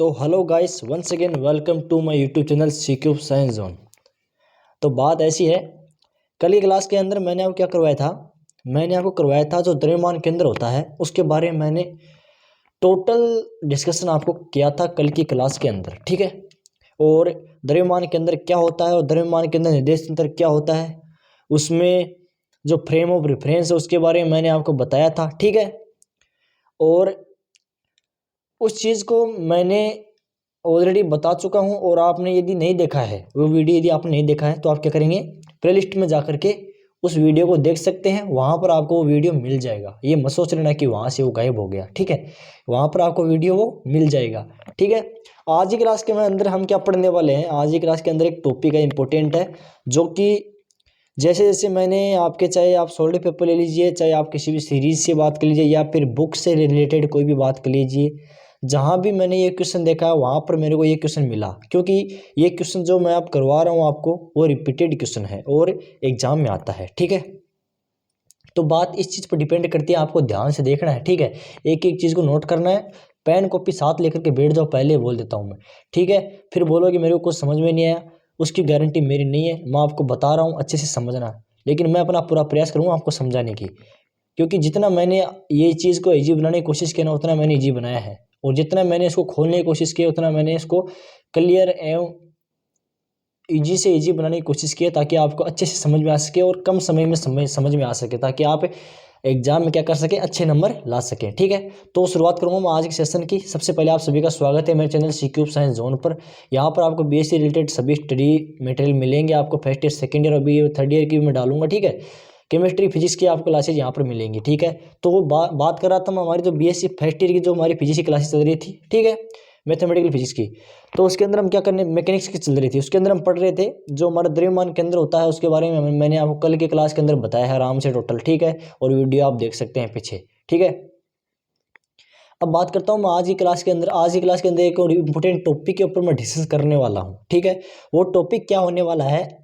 तो hello guys, once again welcome to my YouTube channel C cube science zone. तो बात ऐसी है, कल की क्लास के अंदर मैंने आपको क्या करवाया था। मैंने आपको करवाया था जो द्रव्यमान केंद्र होता है उसके बारे में मैंने टोटल डिस्कशन आपको किया था कल की क्लास के अंदर, ठीक है। और द्रव्यमान केंद्र क्या होता है और द्रव्यमान केंद्र निर्देश तंत्र क्या होता है, उसमें जो फ्रेम ऑफ रेफरेंस है उसके बारे में मैंने आपको बताया था, ठीक है। और उस चीज़ को मैंने ऑलरेडी बता चुका हूं, और आपने यदि नहीं देखा है वो वीडियो, यदि आपने नहीं देखा है तो आप क्या करेंगे, प्लेलिस्ट में जा करके उस वीडियो को देख सकते हैं। वहां पर आपको वो वीडियो मिल जाएगा। ये मत सोच लेना कि वहां से वो गायब हो गया, ठीक है। वहां पर आपको वीडियो वो मिल जाएगा, ठीक है। आज की क्लास के अंदर हम क्या पढ़ने वाले हैं, आज की क्लास के अंदर एक टॉपिक है इंपॉर्टेंट है, जो कि जैसे जैसे मैंने आपके, चाहे आप सॉलिड पेपर ले लीजिए, चाहे आप किसी भी सीरीज से बात कर लीजिए या फिर बुक से रिलेटेड कोई भी बात कर लीजिए, जहाँ भी मैंने ये क्वेश्चन देखा वहाँ पर मेरे को ये क्वेश्चन मिला, क्योंकि ये क्वेश्चन जो मैं आप करवा रहा हूँ आपको वो रिपीटेड क्वेश्चन है और एग्जाम में आता है, ठीक है। तो बात इस चीज़ पर डिपेंड करती है, आपको ध्यान से देखना है, ठीक है। एक एक चीज़ को नोट करना है, पेन कॉपी साथ लेकर के बैठ जाओ, पहले बोल देता हूँ मैं, ठीक है। फिर बोलो कि मेरे को कुछ समझ में नहीं आया, उसकी गारंटी मेरी नहीं है। मैं आपको बता रहा हूँ, अच्छे से समझना, लेकिन मैं अपना पूरा प्रयास करूँगा आपको समझाने की, क्योंकि जितना मैंने ये चीज़ को ईजी बनाने की कोशिश की ना, उतना मैंने ईजी बनाया है, और जितना मैंने इसको खोलने की कोशिश की उतना मैंने इसको क्लियर एवं ईजी से ईजी बनाने की कोशिश की है, ताकि आपको अच्छे से समझ में आ सके और कम समय में समझ में आ सके, ताकि आप एग्जाम में क्या कर सके, अच्छे नंबर ला सकें, ठीक है। तो शुरुआत करूंगा मैं आज के सेशन की। सबसे पहले आप सभी का स्वागत है मेरे चैनल सीक्यूब साइंस जोन पर। यहाँ पर आपको बीएससी रिलेटेड सभी स्टडी मटेरियल मिलेंगे आपको, फर्स्ट ईयर, सेकंड ईयर और बी थर्ड ईयर की भी मैं डालूंगा, ठीक है। केमिस्ट्री फिजिक्स की आपको क्लासेज यहाँ पर मिलेंगी, ठीक है। तो वो बात कर रहा था मैं, हमारी जो बीएससी फर्स्ट ईयर की जो हमारी फिजिक्स की क्लासेस चल रही थी, ठीक है, मैथमेटिकल फिजिक्स की। तो उसके अंदर हम क्या करने, मैकेनिक्स की चल रही थी, उसके अंदर हम पढ़ रहे थे जो हमारा द्रव्यमान केंद्र होता है उसके बारे में मैंने आपको कल के क्लास के अंदर बताया है आराम से टोटल, ठीक है। और वीडियो आप देख सकते हैं पीछे, ठीक है। अब बात करता हूँ मैं आज की क्लास के अंदर। आज की क्लास के अंदर एक और इम्पोर्टेंट टॉपिक के ऊपर मैं डिस्कस करने वाला हूँ, ठीक है। वो टॉपिक क्या होने वाला है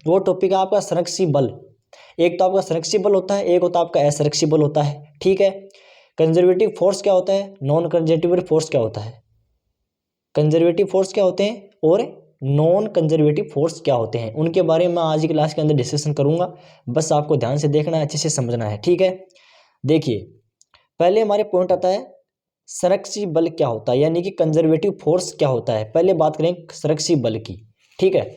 वो टॉपिक है आपका संरक्षी बल। एक तो आपका संरक्षी बल होता है, एक होता है आपका असंरक्षी बल होता है, ठीक है। कंजर्वेटिव फोर्स क्या होता है, नॉन कंजर्वेटिव फोर्स क्या होता है, कंजर्वेटिव फोर्स क्या होते हैं और नॉन कंजर्वेटिव फोर्स क्या होते हैं, उनके बारे में आज की क्लास के अंदर डिस्कशन करूंगा। बस आपको ध्यान से देखना है, अच्छे से समझना है, ठीक है। देखिए, पहले हमारे पॉइंट आता है संरक्षी बल क्या होता है, यानी कि कंजर्वेटिव फोर्स क्या होता है। पहले बात करें संरक्षी बल की, ठीक है।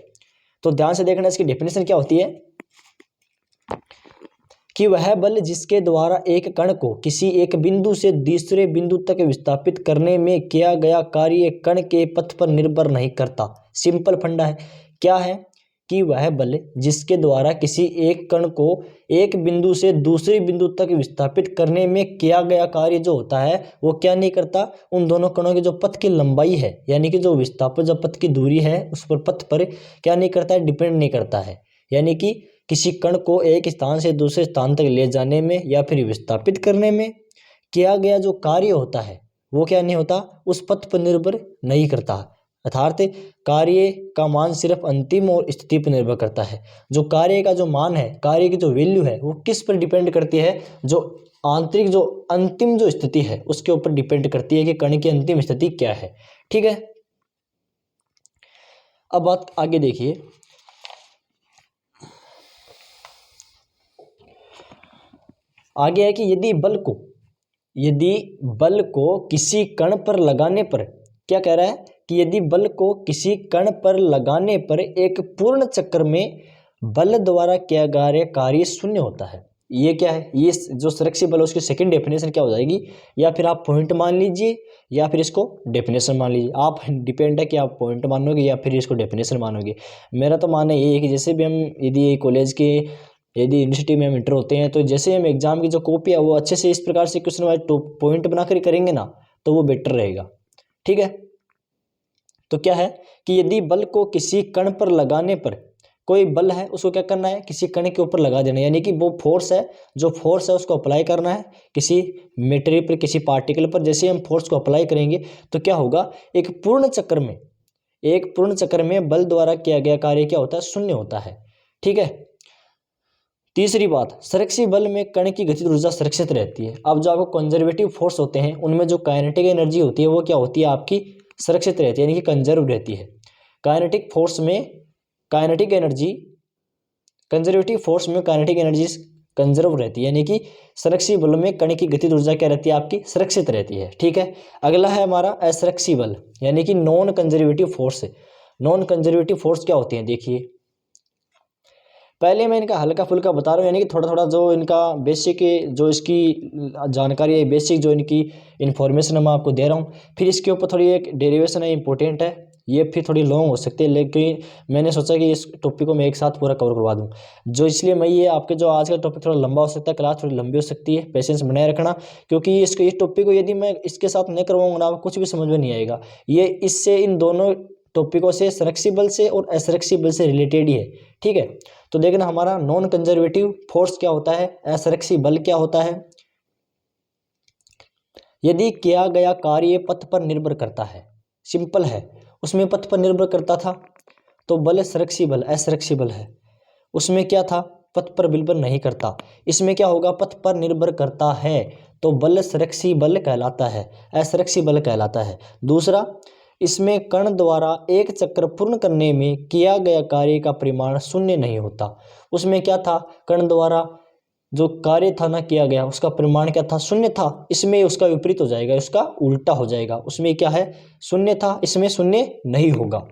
तो ध्यान से देखना, इसकी डेफिनेशन क्या होती है कि वह बल जिसके द्वारा एक कण को किसी एक बिंदु से दूसरे बिंदु तक विस्थापित करने में किया गया कार्य कण के पथ पर निर्भर नहीं करता। सिंपल फंडा है, क्या है कि वह बल जिसके द्वारा किसी एक कण को एक बिंदु से दूसरे बिंदु तक विस्थापित करने में किया गया कार्य जो होता है वो क्या नहीं करता, उन दोनों कणों की जो पथ की लंबाई है, यानी कि जो विस्थापित जो पथ की दूरी है उस पर पथ पर क्या नहीं करता है, डिपेंड नहीं करता है। यानी कि किसी कण को एक स्थान से दूसरे स्थान तक ले जाने में या फिर विस्थापित करने में किया गया जो कार्य होता है वो क्या नहीं होता, उस पथ पर निर्भर नहीं करता। अर्थात कार्य का मान सिर्फ अंतिम और स्थिति पर निर्भर करता है। जो कार्य का जो मान है, कार्य की जो वैल्यू है वो किस पर डिपेंड करती है, जो आंतरिक जो अंतिम जो स्थिति है उसके ऊपर डिपेंड करती है कि कण की अंतिम स्थिति क्या है, ठीक है। अब बात आगे देखिए, आगे है कि यदि बल को किसी कण पर लगाने पर, क्या कह रहा है कि यदि बल को किसी कण पर लगाने पर एक पूर्ण चक्र में बल द्वारा किया गया कार्य शून्य होता है। ये क्या है, ये जो संरक्षी बल है उसकी सेकंड डेफिनेशन क्या हो जाएगी, या फिर आप पॉइंट मान लीजिए या फिर इसको डेफिनेशन मान लीजिए। आप डिपेंड है कि आप पॉइंट मानोगे या फिर इसको डेफिनेशन मानोगे। मेरा तो मानना ये है कि जैसे भी हम यदि कॉलेज के, यदि यूनिवर्सिटी में हम इंटर होते हैं तो जैसे हम एग्जाम की जो कॉपी है वो अच्छे से इस प्रकार से क्वेश्चन वाइज पॉइंट बनाकर करेंगे ना, तो वो बेटर रहेगा, ठीक है। तो क्या है कि यदि बल को किसी कण पर लगाने पर, कोई बल है उसको क्या करना है, किसी कण के ऊपर लगा देना, यानी कि वो फोर्स है, जो फोर्स है उसको अप्लाई करना है किसी मेटेरियल पर, किसी पार्टिकल पर। जैसे हम फोर्स को अप्लाई करेंगे तो क्या होगा, एक पूर्ण चक्कर में बल द्वारा किया गया कार्य क्या होता है, शून्य होता है, ठीक है। तीसरी बात, संरक्षी बल में कण की गतिज ऊर्जा सुरक्षित रहती है। अब जो आपको कंजर्वेटिव फोर्स होते हैं उनमें जो काइनेटिक एनर्जी होती है वो क्या होती है आपकी, सुरक्षित रहती है, यानी कि कंजर्व रहती है। काइनेटिक फोर्स में काइनेटिक एनर्जी, कंजर्वेटिव फोर्स में काइनेटिक एनर्जी कंजर्व रहती है, यानी कि संरक्षी बल में कण की गतिज ऊर्जा क्या रहती है आपकी, सुरक्षित रहती है। ठीक है, अगला है हमारा असंरक्षी बल, यानी कि non conservative force. Non conservative force क्या होती है, देखिए पहले मैं इनका हल्का फुल्का बता रहा हूँ, यानी कि थोड़ा थोड़ा जो इनका बेसिक जो इसकी जानकारी है, बेसिक जो इनकी इन्फॉर्मेशन मैं आपको दे रहा हूँ। फिर इसके ऊपर थोड़ी एक डेरिवेशन है, इंपॉर्टेंट है, ये फिर थोड़ी लॉन्ग हो सकती है, लेकिन मैंने सोचा कि इस टॉपिक को मैं एक साथ पूरा कवर करवा दूँ, जो इसलिए मैं ये आपके जो आज का टॉपिक थोड़ा लंबा हो सकता है, क्लास थोड़ी लंबी हो सकती है, पेशेंस बनाए रखना, क्योंकि इस टॉपिक को यदि मैं इसके साथ नहीं करवाऊंगा ना, कुछ भी समझ में नहीं आएगा। ये इससे इन दोनों टॉपिकों से, संरक्षी बल से और असंरक्षी बल से रिलेटेड ही है। ठीक है, तो देखना हमारा नॉन कंजर्वेटिव फोर्स क्या होता है, असंरक्षी बल क्या होता है। यदि किया गया कार्य पथ पर निर्भर करता है, सिंपल है, उसमें पथ पर निर्भर करता था तो बल संरक्षी बल, असंरक्षी बल है। उसमें क्या था, पथ पर निर्भर नहीं करता, इसमें क्या होगा, पथ पर निर्भर करता है तो बल संरक्षी बल कहलाता है, असंरक्षी बल कहलाता है। दूसरा, इसमें कण द्वारा एक चक्र पूर्ण करने में किया गया कार्य का परिमाण शून्य नहीं होता। उसमें क्या था, कण द्वारा जो कार्य था ना किया गया, उसका परिमाण क्या था, शून्य था। इसमें उसका विपरीत हो जाएगा, उसका उल्टा हो जाएगा। उसमें क्या है, शून्य था, इसमें शून्य नहीं होगा।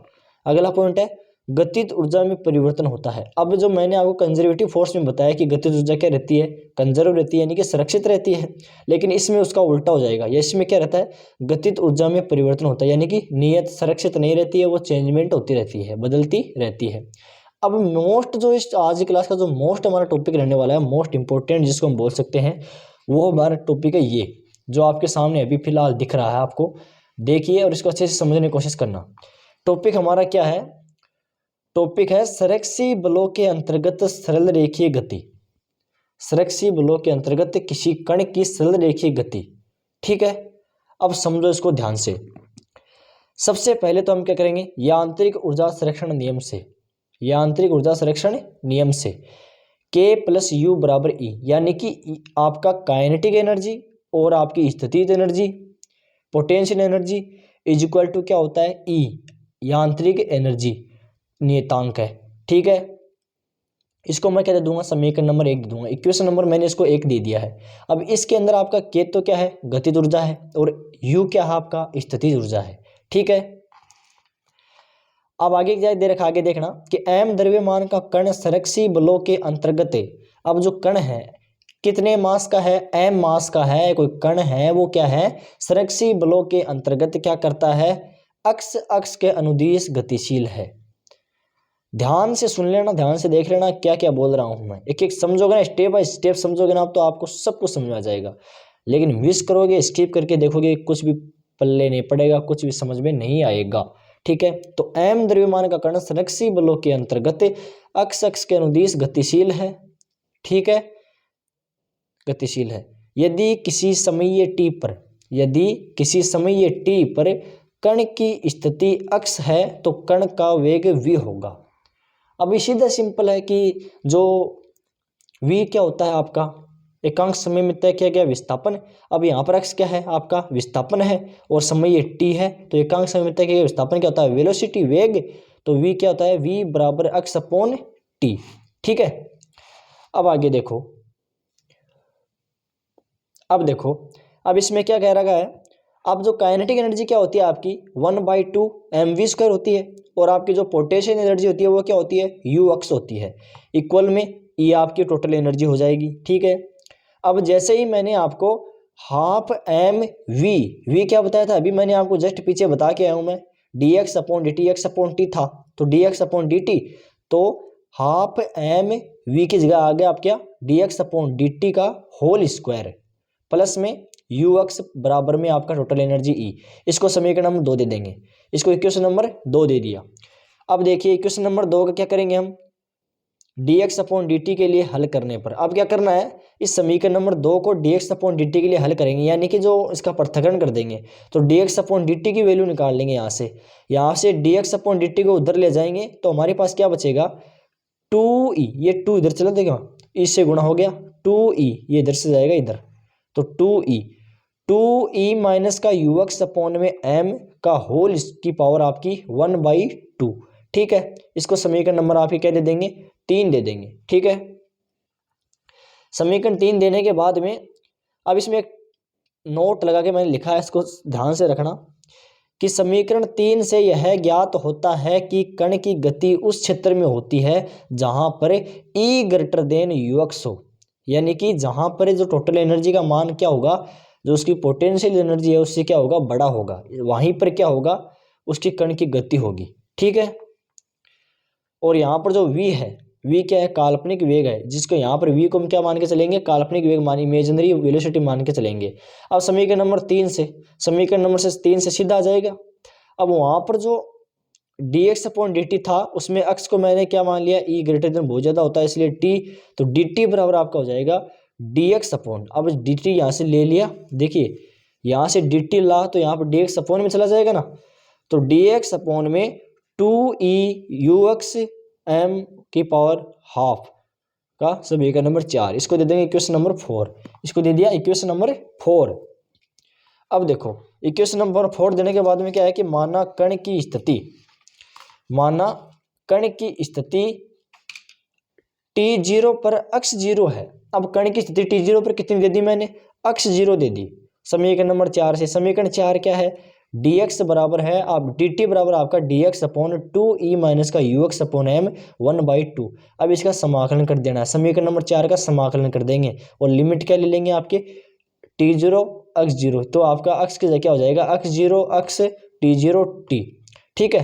अगला पॉइंट है, गतिज ऊर्जा में परिवर्तन होता है। अब जो मैंने आपको कंजर्वेटिव फोर्स में बताया कि गतिज ऊर्जा क्या रहती है, कंजर्व रहती है, यानी कि सुरक्षित रहती है, लेकिन इसमें उसका उल्टा हो जाएगा। या इसमें क्या रहता है, गतिज ऊर्जा में परिवर्तन होता है, यानी कि नियत सुरक्षित नहीं रहती है, वो चेंजमेंट होती रहती है, बदलती रहती है। अब मोस्ट जो इस आज की क्लास का जो मोस्ट हमारा टॉपिक रहने वाला है, मोस्ट इंपॉर्टेंट जिसको हम बोल सकते हैं, वो हमारा टॉपिक है ये जो आपके सामने अभी फिलहाल दिख रहा है। आपको देखिए और इसको अच्छे से समझने की कोशिश करना। टॉपिक हमारा क्या है, टॉपिक है संरक्षी बलों के अंतर्गत सरल रेखीय गति। संरक्षी बलों के अंतर्गत किसी कण की सरल रेखीय गति। ठीक है, अब समझो इसको ध्यान से। सबसे पहले तो हम क्या करेंगे, यांत्रिक ऊर्जा संरक्षण नियम से, यांत्रिक ऊर्जा संरक्षण नियम से K + U = E, यानी कि आपका काइनेटिक एनर्जी और आपकी स्थितिज energy, potential energy is equal to क्या होता है, E, यांत्रिक एनर्जी नियतांक है। ठीक है, इसको मैं क्या दे दूंगा, समीकरण नंबर 1 दे दूंगा, इक्वेशन नंबर मैंने इसको 1 दे दिया है। अब इसके अंदर आपका K तो क्या है, गतिज ऊर्जा है, और U क्या है आपका, स्थितिज ऊर्जा है। ठीक है, अब आगे क्या दे रखा, आगे देखना कि m द्रव्यमान का कण संरक्षी बलों के अंतर्गत है। अब जो कण है कितने मास का है, m मास का है, कोई कण है वो क्या है, संरक्षी बलों के अंतर्गत क्या करता है, अक्ष के अनुदिश गतिशील है। ध्यान से सुन लेना, ध्यान से देख लेना क्या क्या बोल रहा हूं मैं, एक एक समझोगे ना, स्टेप बाय स्टेप समझोगे ना, तो आपको सब कुछ समझ में आ जाएगा। लेकिन मिस करोगे, स्किप करके देखोगे, कुछ भी पल्ले नहीं पड़ेगा, कुछ भी समझ में नहीं आएगा। ठीक है, तो m द्रव्यमान का कण संरक्षी बलों के अंतर्गत अक्ष के अनुदिश गतिशील है। ठीक है, गतिशील है। यदि किसी समय t पर, यदि किसी समय t पर कण की स्थिति अक्ष है तो कण का वेग v होगा। अब सीधा सिंपल है कि जो v क्या होता है आपका, एकांक समय में तय किया गया विस्थापन। अब यहाँ पर अक्ष क्या है आपका, विस्थापन है, और समय t है, तो एकांक समय में तय किया गया विस्थापन क्या होता है, वेलोसिटी, वेग। तो v क्या होता है, v = अक्ष/t। ठीक है, अब आगे देखो, अब देखो, अब इसमें क्या कह रहा है, अब जो काइनेटिक एनर्जी क्या होती है आपकी 1/2 mv² होती है, और आपकी जो पोटेंशियल एनर्जी होती है वो क्या होती है, u अक्ष होती है, इक्वल में E आपकी टोटल एनर्जी हो जाएगी। ठीक है, अब जैसे ही मैंने आपको हाफ v क्या बताया था, अभी मैंने आपको जस्ट पीछे बता के आया हूं मैं, dx/dt x/t था, तो dx/dt, तो हाफ v की जगह आ गया आप क्या, dx/dt का होल स्क्वायर प्लस में u अक्ष बराबर में आपका टोटल एनर्जी E। इसको समीकरण नंबर 2 दे देंगे, इसको इक्वेशन नंबर 2 दे दिया। अब देखिए इक्वेशन नंबर 2 का क्या करेंगे हम, dx/dt के लिए हल करने पर अब क्या करना है, इस समीकरण नंबर 2 को dx/dt के लिए हल करेंगे, यानी कि जो इसका पृथक्करण कर देंगे, तो dx/dt की वैल्यू निकाल लेंगे। यहाँ से dx/dt को उधर ले जाएंगे तो हमारे पास क्या बचेगा, 2e, ये 2 इधर चला देगा इससे गुणा हो गया 2e, ये इधर से जाएगा इधर, तो 2e माइनस का ux अपॉन में m का होल की पावर आपकी 1/2। ठीक है, इसको समीकरण नंबर आपके क्या दे देंगे, 3 दे देंगे। ठीक है, समीकरण 3 देने के बाद में अब इसमें एक नोट लगा के मैंने लिखा है, इसको ध्यान से रखना कि समीकरण 3 से यह ज्ञात होता है कि कण की गति उस क्षेत्र में होती है जहां पर E ग्रेटर देन ux हो, यानी कि जहां पर जो टोटल एनर्जी का मान क्या होगा, जो उसकी पोटेंशियल एनर्जी है उससे क्या होगा, बड़ा होगा, वहीं पर क्या होगा, उसकी कण की गति होगी। ठीक है, और यहाँ पर जो v है, v क्या है, काल्पनिक वेग है, जिसको यहाँ पर v को हम क्या मान के चलेंगे, काल्पनिक वेग मान, इमेजिनरी वेलोसिटी मान के चलेंगे। अब समीकरण नंबर 3 से 3 से सीधा आ जाएगा। अब वहाँ पर जो dx अपॉन dt था, उसमें अक्स को मैंने क्या मान लिया, e ग्रेटर देन बहुत ज़्यादा होता है इसलिए t, तो dt बराबर आपका हो जाएगा dx अपॉन, अब dt यहाँ से ले लिया, देखिए यहाँ से dt ला तो यहाँ पर dx अपॉन में चला जाएगा ना, तो dx अपॉन में 2e ux m की पावर हाफ का समीकरण नंबर 4, इसको दे देंगे इक्वेशन नंबर 4, इसको दे दिया इक्वेशन नंबर 4। अब देखो इक्वेशन नंबर 4 देने के बाद में क्या है कि माना कण की स्थिति t0 पर अक्ष 0 है। अब कण की स्थिति t0 पर कितनी दे दी मैंने, अक्ष 0 दे दी। समीकरण नंबर 4 से समीकरण 4 क्या है, dx बराबर है, अब dt बराबर आपका dx अपॉन 2e माइनस का ux अपॉन m 1/2। अब इसका समाकलन कर देना है, समीकरण नंबर 4 का समाकलन कर देंगे और लिमिट क्या ले लेंगे आपके t0 अक्ष 0, तो आपका अक्ष की जगह क्या हो जाएगा, अक्ष 0 अक्ष t0 t। ठीक है,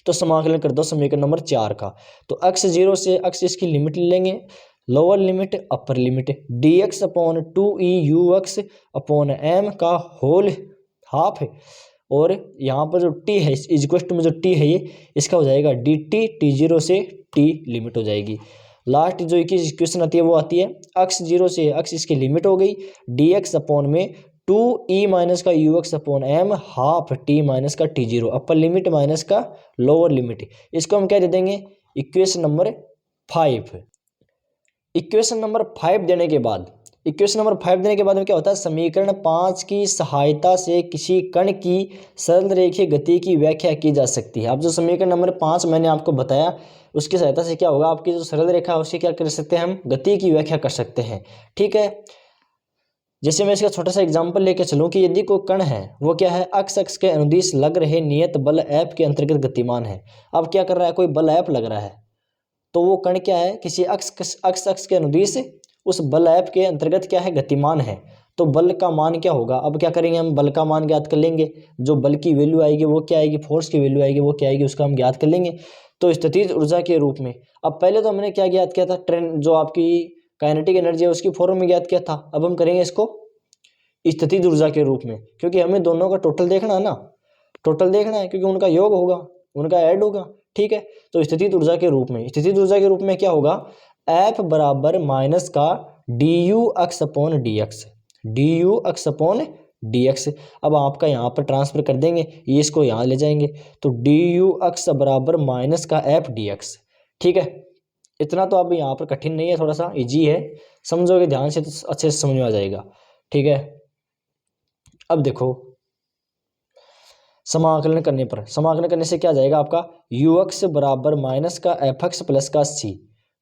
तो समाकलन कर दो समीकरण नंबर 4 का, तो अक्ष 0 से अक्ष इसकी लिमिट ले लेंगे, lower limit upper limit dx upon 2e ux upon m का होल हाफ है, और यहाँ पर जो t है इज इक्वल टू में जो t है ये इसका हो जाएगा dt, t0 से t लिमिट हो जाएगी। लास्ट जो इक्वेशन आती है वो आती है अक्ष 0 से अक्ष इसकी लिमिट हो गई dx अपॉन में 2e माइनस का ux upon m half t minus का t0, अपर लिमिट माइनस का लोअर लिमिट, इसको हम क्या दे देंगे, इक्वेशन नंबर 5। इक्वेशन नंबर 5 देने के बाद में क्या होता है, समीकरण 5 की सहायता से किसी कण की सरल रेखीय गति की व्याख्या की जा सकती है। अब जो समीकरण नंबर 5 मैंने आपको बताया, उसकी सहायता से क्या होगा, आपकी जो सरल रेखा है उसकी क्या कर सकते हैं, हम गति की व्याख्या कर सकते हैं। ठीक है, जैसे मैं इसका छोटा सा एग्जांपल लेके चलूं कि यदि कोई कण है वो क्या है, अक्ष के अनुदिश लग रहे नियत बल F के अंतर्गत गतिमान है। अब क्या कर रहा है, कोई बल F लग रहा है, तो वो कण क्या है, किसी अक्ष के अनुदिश उस बल F के अंतर्गत क्या है, गतिमान है, तो बल का मान क्या होगा। अब क्या करेंगे, हम बल का मान ज्ञात कर लेंगे, जो बल की वैल्यू आएगी वो क्या आएगी, फोर्स की वैल्यू आएगी वो क्या आएगी, उसका हम ज्ञात कर लेंगे। तो स्थितिज ऊर्जा के रूप में, अब पहले तो हमने क्या ज्ञात किया था, ट्रेन जो आपकी काइनेटिक एनर्जी है उसकी फॉर्म में ज्ञात किया था, अब हम करेंगे इसको स्थितिज ऊर्जा के रूप में, क्योंकि हमें दोनों का टोटल देखना है ना, टोटल देखना है क्योंकि उनका योग होगा, उनका ऐड होगा। ठीक है, तो स्थितिज ऊर्जा के रूप में क्या होगा, F बराबर माइनस का du अक्ष अपॉन dx। अब आपका यहाँ पर ट्रांसफर कर देंगे, ये इसको यहाँ ले जाएंगे, तो du अक्ष बराबर माइनस का f dx। ठीक है, इतना तो अब यहाँ पर कठिन नहीं है, थोड़ा सा इजी है, समझोगे ध्यान से तो अच्छे से समझ में आ जाएगा। ठीक है, अब देखो समाकलन करने से क्या जाएगा आपका, ux बराबर माइनस का fx प्लस का c।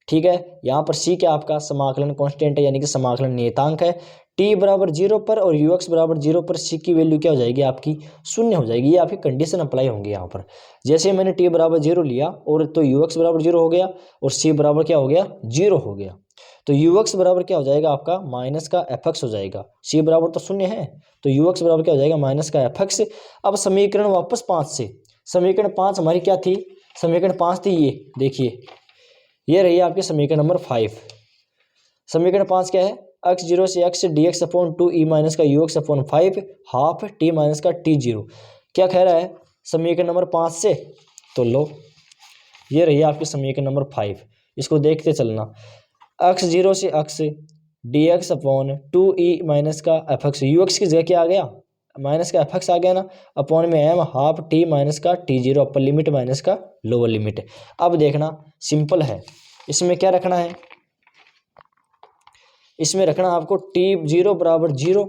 ठीक है, यहाँ पर c क्या आपका समाकलन कांस्टेंट है, यानी कि समाकलन नियतांक है। t बराबर 0 पर और ux बराबर 0 पर c की वैल्यू क्या हो जाएगी, आपकी 0 हो जाएगी। ये आपकी कंडीशन अप्लाई होंगी यहाँ पर, जैसे मैंने t बराबर 0 लिया और तो ux बराबर 0 हो गया और c बराबर क्या हो गया, 0 हो गया, तो ux बराबर क्या हो जाएगा आपका माइनस का fx हो जाएगा, c बराबर तो 0 है, तो ux बराबर क्या हो जाएगा माइनस का fx। अब समीकरण वापस 5 से, समीकरण 5 हमारी क्या थी, समीकरण 5 थी, ये देखिए ये रही आपके समीकरण नंबर 5। समीकरण 5 क्या है, अक्ष 0 से अक्ष dx अपॉन 2e माइनस का ux upon 5 half t minus का t0। क्या कह रहा है समीकरण नंबर 5 से, तो लो ये रही आपकी समीकरण नंबर 5, इसको देखते चलना, अक्ष 0 से अक्ष dx अपॉन 2e माइनस का fx, ux की जगह क्या आ गया, माइनस का fx आ गया ना, अपॉन में m हाफ t माइनस का t0, अपर लिमिट माइनस का लोअर लिमिट। अब देखना सिंपल है, इसमें क्या रखना है, इसमें रखना आपको t0 बराबर 0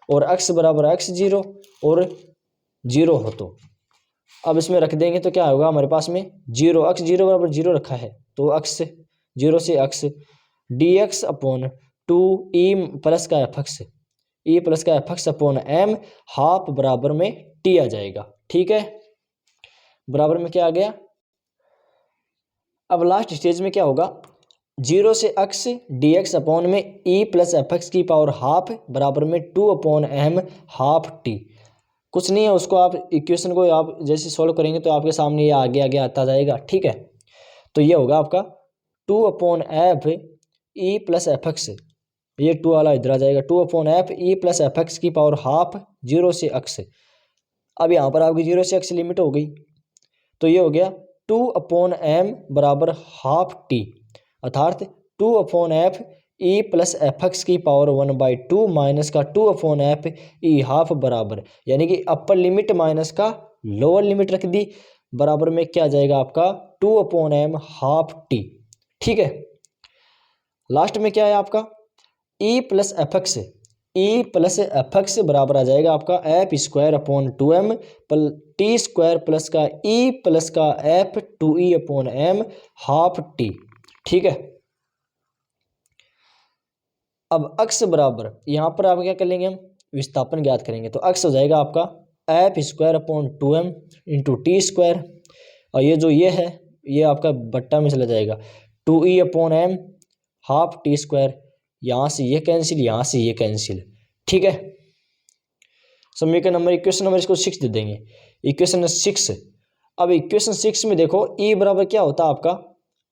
और x बराबर x0 और 0 हो। तो अब इसमें रख देंगे तो क्या होगा हमारे पास में 0 x0 बराबर 0 रखा है तो x 0 से x dx upon 2 e plus का fx e प्लस का fx अपॉन m हाफ बराबर में t आ जाएगा। ठीक है, बराबर में क्या आ गया। अब लास्ट स्टेज में क्या होगा 0 से x dx अपॉन में e प्लस fx की पावर हाफ बराबर में 2 अपॉन m हाफ t। कुछ नहीं है, उसको आप इक्वेशन को आप जैसे सॉल्व करेंगे तो आपके सामने ये आगे आगे आता जाएगा। ठीक है, तो ये होगा आपका 2 upon F E plus f x, ये 2 वाला इधर आ जाएगा 2 upon F E plus f x की पावर हाफ 0 से x। अब यहाँ पर आपकी 0 से x लिमिट हो गई तो ये हो गया 2 अपॉन m बराबर हाफ t, अर्थात 2 upon F E plus f x की पावर 1/2 माइनस का 2 अपॉन एफ ई हाफ बराबर, यानी कि अपर लिमिट माइनस का लोअर लिमिट रख दी, बराबर में क्या जाएगा आपका 2 अपॉन एम हाफ टी। ठीक है, लास्ट में क्या है आपका e plus f x, e plus f x बराबर आ जाएगा आपका f square upon 2m t square plus का ई प्लस का f 2e upon m half t. ठीक है, अब x बराबर यहाँ पर आप क्या कर लेंगे, हम विस्थापन ज्ञात करेंगे तो x हो जाएगा आपका f square upon 2m into T square, और ये जो ये है ये आपका बट्टा में चला जाएगा 2e upon m half t square, यहाँ से ये कैंसिल यहाँ से ये कैंसिल। ठीक है, समीकरण नंबर इक्वेशन नंबर इसको 6 दे देंगे, इक्वेशन 6। अब इक्वेशन 6 में देखो E बराबर क्या होता है आपका,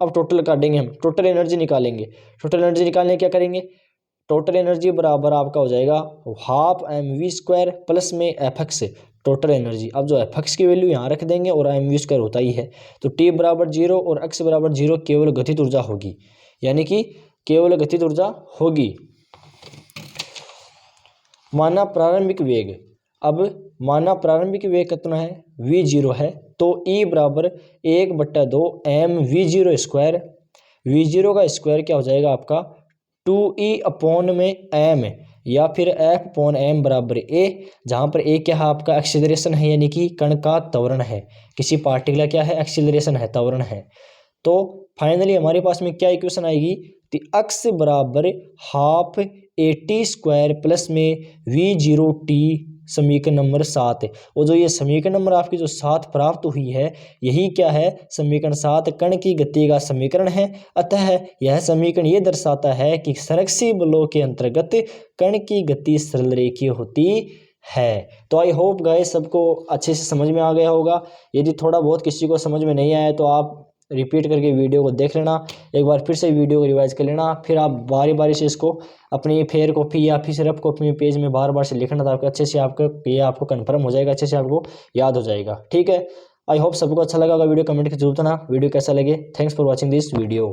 अब टोटल काटेंगे हम, टोटल एनर्जी निकालेंगे। टोटल एनर्जी निकालने क्या करेंगे, टोटल एनर्जी बराबर आपका हो जाएगा हाफ mv स्क्वायर प्लस में एफ एक्स टोटल एनर्जी। अब जो एफ एक्स की वैल्यू यहाँ रख देंगे और mv स्क्वायर होता ही है, तो t बराबर 0 और x बराबर 0 केवल गतिज ऊर्जा होगी, यानी कि केवल गतिज ऊर्जा होगी। माना प्रारंभिक वेग, अब माना प्रारंभिक वेग कितना है v0 है, तो E बराबर 1/2 m v0 स्क्वायर, v0 का स्क्वायर क्या हो जाएगा आपका 2e अपॉन में m या फिर f अपॉन m बराबर a, जहाँ पर a क्या है आपका एक्सीलरेशन है, यानी कि कण का त्वरण है, किसी पार्टिकल का क्या है एक्सीलरेशन है, त्वरण है। तो फाइनली हमारे पास में क्या इक्वेशन आएगी, तो x बराबर हाफ at स्क्वायर प्लस में v0t, समीकरण नंबर 7। और जो ये समीकरण नंबर आपकी जो 7 प्राप्त हुई है, यही क्या है समीकरण 7 कण की गति का समीकरण है। अतः यह समीकरण ये दर्शाता है कि संरक्षी बलों के अंतर्गत कण की गति सरल रेखीय होती है। तो आई होप गाइस सबको अच्छे से समझ में आ गया होगा। यदि थोड़ा बहुत किसी को समझ में नहीं आया तो आप रिपीट करके वीडियो को देख लेना, एक बार फिर से वीडियो को रिवाइज कर लेना, फिर आप बारी बारी से इसको अपनी फेयर कॉपी या फिर रफ कॉपी में पेज में बार बार से लिखना, तो अच्छे से आपका ये आपको कंफर्म हो जाएगा, अच्छे से आपको याद हो जाएगा। ठीक है, आई होप सबको अच्छा लगा होगा वीडियो, कमेंट के जरूर देना वीडियो कैसा लगे। Thanks for watching this video.